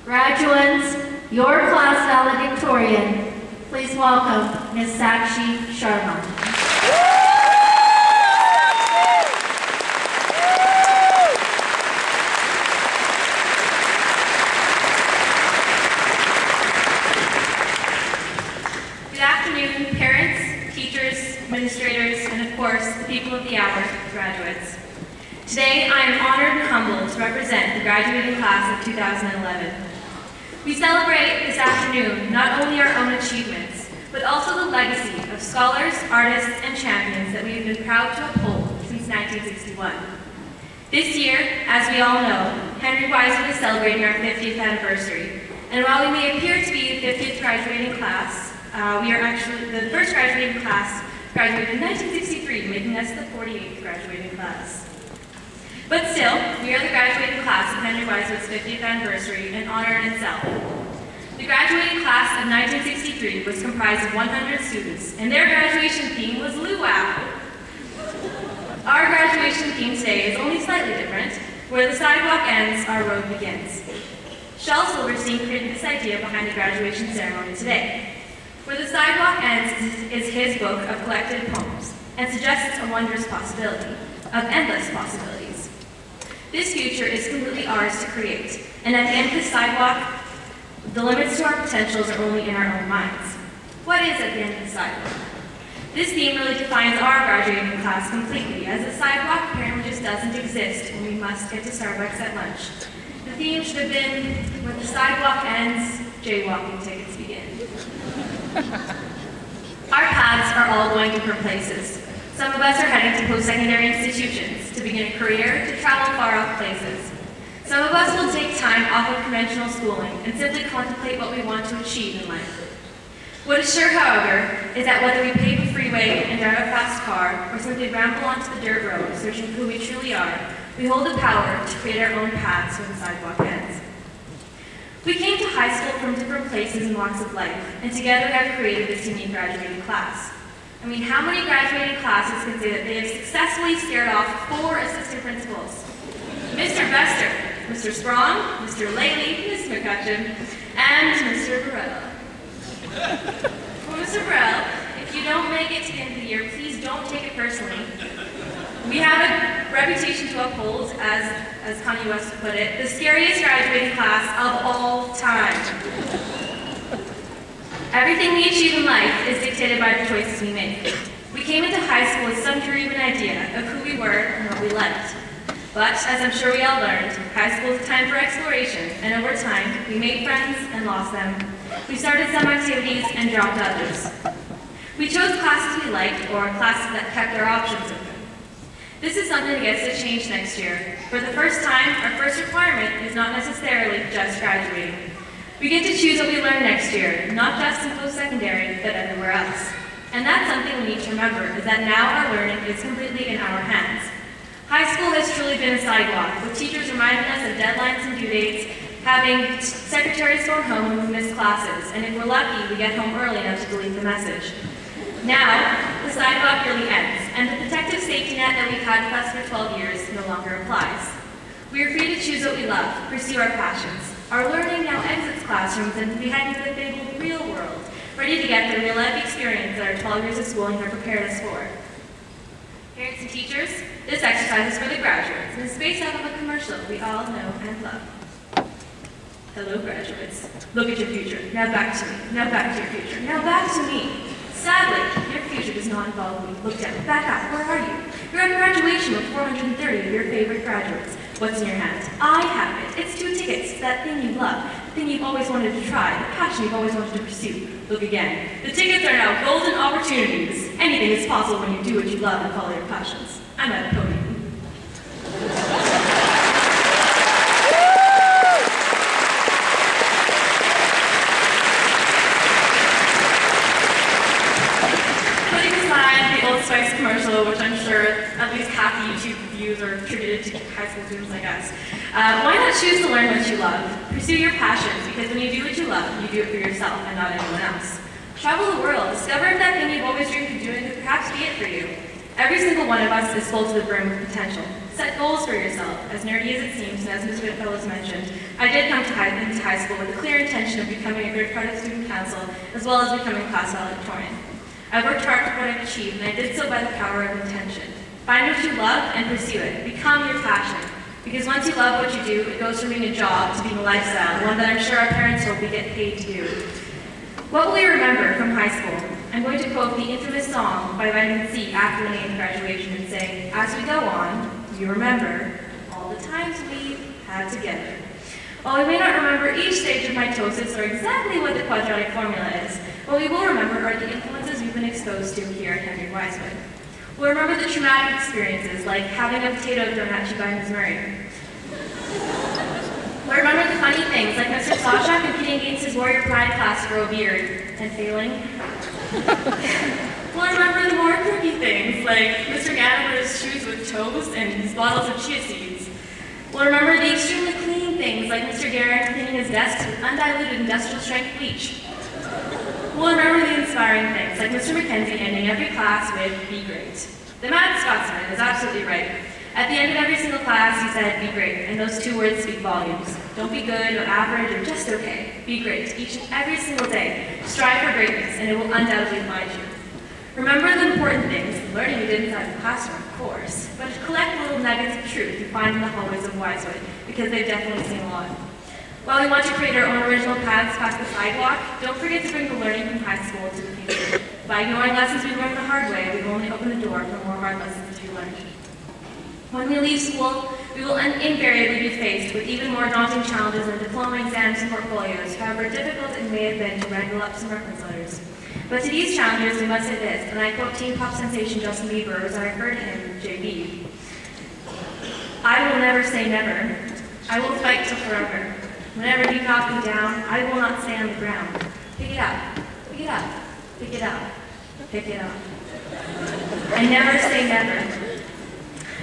Graduates, your class valedictorian, please welcome Ms. Sakshi Sharma. Good afternoon, parents, teachers, administrators, and of course, the people of the hour, graduates. Today, I am honored and humbled to represent the graduating class of 2011. We celebrate this afternoon not only our own achievements, but also the legacy of scholars, artists, and champions that we have been proud to uphold since 1961. This year, as we all know, Henry Wisewood is celebrating our 50th anniversary, and while we may appear to be the 50th graduating class, we are actually the first graduating class graduated in 1963, making us the 48th graduating class. But still, we are the graduating class of Henry Wisewood's 50th anniversary, an honor in itself. The graduating class of 1963 was comprised of 100 students, and their graduation theme was luau. Our graduation theme today is only slightly different. Where the sidewalk ends, our road begins. Shel Silverstein created this idea behind the graduation ceremony today. Where the Sidewalk Ends is his book of collected poems and suggests a wondrous possibility, of endless possibilities. This future is completely ours to create, and at the end of the sidewalk, the limits to our potentials are only in our own minds. What is at the end of the sidewalk? This theme really defines our graduating class completely, as the sidewalk apparently just doesn't exist when we must get to Starbucks at lunch. The theme should have been, where the sidewalk ends, jaywalking tickets begin. Our paths are all going different places. Some of us are heading to post-secondary institutions to begin a career, to travel far-off places. Some of us will take time off of conventional schooling and simply contemplate what we want to achieve in life. What is sure, however, is that whether we pave a freeway and drive a fast car, or simply ramble onto the dirt road searching for who we truly are, we hold the power to create our own paths where the sidewalk ends. We came to high school from different places and walks of life, and together have created this unique graduating class. I mean, how many graduating classes can say that they have successfully scared off 4 assistant principals? Mr. Bester, Mr. Sprong, Mr. Laley, Ms. McCutcheon, and Mr. Burrell. Well, Mr. Burrell, if you don't make it to the end of the year, please don't take it personally. We have a reputation to uphold, as Kanye West put it, the scariest graduating class of all time. Everything we achieve in life is dictated by the choices we make. We came into high school with some degree of an idea of who we were and what we liked. But, as I'm sure we all learned, high school is a time for exploration, and over time, we made friends and lost them. We started some activities and dropped others. We chose classes we liked or classes that kept our options open. This is something that gets to change next year. For the first time, our first requirement is not necessarily just graduating. We get to choose what we learn next year, not just in post-secondary, but everywhere else. And that's something we need to remember, is that now our learning is completely in our hands. High school has truly been a sidewalk, with teachers reminding us of deadlines and due dates, having secretaries phone home when we miss classes, and if we're lucky, we get home early enough to delete the message. Now, the sidewalk really ends, and the protective safety net that we've had with us for 12 years no longer applies. We are free to choose what we love, pursue our passions. Our learning now exits classrooms and we head into the big, real world, ready to get the real-life experience that our 12 years of schooling have prepared us for. Parents and teachers, this exercise is for the graduates, and it's based off of a commercial we all know and love. Hello, graduates. Look at your future. Now back to me. Now back to your future. Now back to me. Sadly, your future does not involve me. Look down. Back up. Where are you? You're at graduation with 430 of your favorite graduates. What's in your hands? I have it. It's 2 tickets to that thing you love, the thing you've always wanted to try, the passion you've always wanted to pursue. Look again. The tickets are now golden opportunities. Anything is possible when you do what you love and follow your passions. I'm at a podium. Spice commercial, which I'm sure at least half the YouTube views are attributed to high school students like us. Why not choose to learn what you love? Pursue your passions, because when you do what you love, you do it for yourself and not anyone else. Travel the world. Discover if that thing you've always dreamed of doing could perhaps be it for you. Every single one of us is full to the brim with potential. Set goals for yourself, as nerdy as it seems, and as Ms. Whitfellows mentioned, I did come into high school with a clear intention of becoming a great part of the student council, as well as becoming class valedictorian. I worked hard for what I've achieved, and I did so by the power of intention. Find what you love and pursue it. Become your passion. Because once you love what you do, it goes from being a job to being a lifestyle, one that I'm sure our parents hope we get paid to do. What will we remember from high school? I'm going to quote the infamous song by Vitamin C after an 8th graduation and say, as we go on, we remember all the times we had together. While we may not remember each stage of mitosis or exactly what the quadratic formula is, what we will remember are the influences we've been exposed to here at Henry Wisewood. We'll remember the traumatic experiences, like having a potato thrown at you by Ms. Murray. We'll remember the funny things, like Mr. Sawchuk competing against his Warrior Pride class to grow a beard and failing. We'll remember the more quirky things, like Mr. Gadamer's shoes with toes and his bottles of chia seeds. We'll remember the extremely clean things, like Mr. Garrett cleaning his desks with undiluted industrial strength bleach. We'll remember the inspiring things, like Mr. McKenzie ending every class with, be great. The Mad Scotsman is absolutely right. At the end of every single class, he said, be great, and those two words speak volumes. Don't be good or average or just okay. Be great, each and every single day. Strive for greatness, and it will undoubtedly find you. Remember the important things, the learning you did inside the classroom, of course, but collect little nuggets of truth you find in the hallways of Wisewood, because they've definitely seen a lot. While we want to create our own original paths past the sidewalk, don't forget to bring the learning from high school to the future. By ignoring lessons we learned the hard way, we've only opened the door for more hard lessons to be learned. When we leave school, we will invariably be faced with even more daunting challenges than diploma exams and portfolios, however difficult it may have been to wrangle up some reference letters. But to these challenges, we must say this, and I quote teen pop sensation Justin Bieber as I heard him, JB. I will never say never. I will fight till forever. Whenever you knock me down, I will not stay on the ground. Pick it up, pick it up, pick it up, pick it up. I never say never.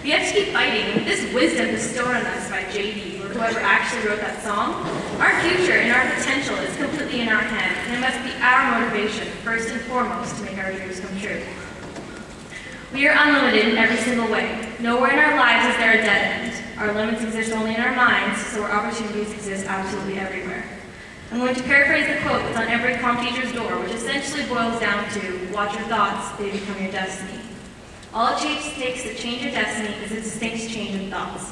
We have to keep fighting. With this wisdom bestowed on us by JD, or whoever actually wrote that song, our future and our potential is completely in our hands, and it must be our motivation, first and foremost, to make our dreams come true. We are unlimited in every single way. Nowhere in our lives is there a dead end. Our limits exist only in our minds, so our opportunities exist absolutely everywhere. I'm going to paraphrase the quote that's on every comm teacher's door, which essentially boils down to, watch your thoughts, they become your destiny. All it takes to change your destiny is a distinct change of thoughts.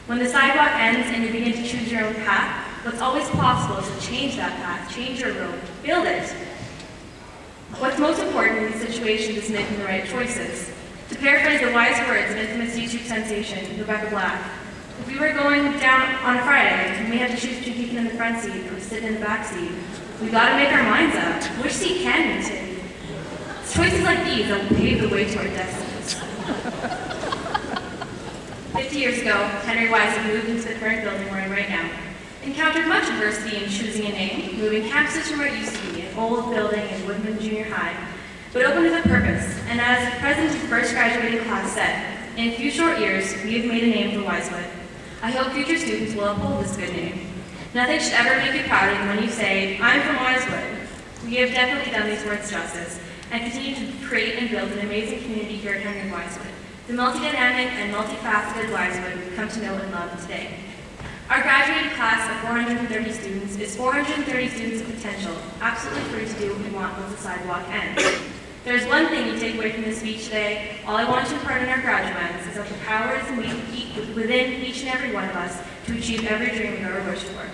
When the sidewalk ends and you begin to choose your own path, what's always possible is to change that path, change your road, build it. What's most important in these situations is making the right choices. To paraphrase the wise words of infamous YouTube sensation, Rebecca Black, if we were going down on a Friday and we had to choose between keeping in the front seat or sitting in the back seat, we gotta make our minds up. Which seat can we take? It's choices like these that will pave the way to our destinies. 50 years ago, Henry Wisewood moved into the current building we're in right now. Encountered much adversity in choosing a name, moving campuses from where it used to be, an old building in Woodman Junior High, but opened with a purpose, and as the president of the first graduating class said, in a few short years, we have made a name for Wisewood. I hope future students will uphold this good name. Nothing should ever make you prouder than when you say, I'm from Wisewood. We have definitely done these words justice, and continue to create and build an amazing community here at Henry Wisewood, the multi-dynamic and multifaceted Wisewood we've come to know and love today. Our graduating class of 430 students is 430 students of potential, absolutely free to do what we want once the sidewalk ends. There's one thing you take away from this speech today. All I want to impart on our graduates is that the power is within each and every one of us to achieve every dream we've ever wished for.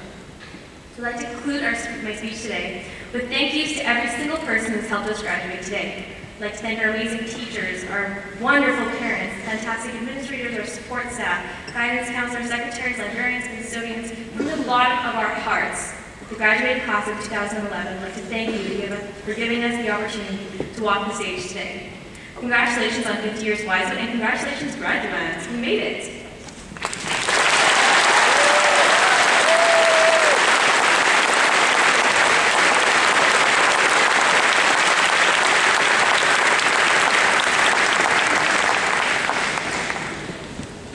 So I'd like to conclude my speech today with thank yous to every single person who's helped us graduate today. I'd like to thank our amazing teachers, our wonderful parents, fantastic administrators, our support staff, guidance counselors, secretaries, librarians, custodians. From the bottom of our hearts, the graduating class of 2011, I'd like to thank you for giving us the opportunity to walk the stage today. Congratulations on 50 years Wisewood, and congratulations graduates. We made it.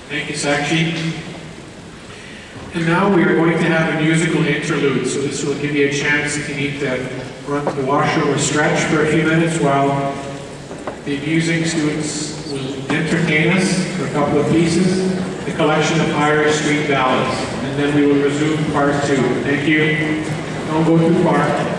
Thank you, Sakshi. And now we are going to have a musical interlude, so this will give you a chance if you need to run to the washroom or stretch for a few minutes while the music students will entertain us for a couple of pieces, the collection of Irish street ballads. and then we will resume part 2. Thank you. Don't go too far.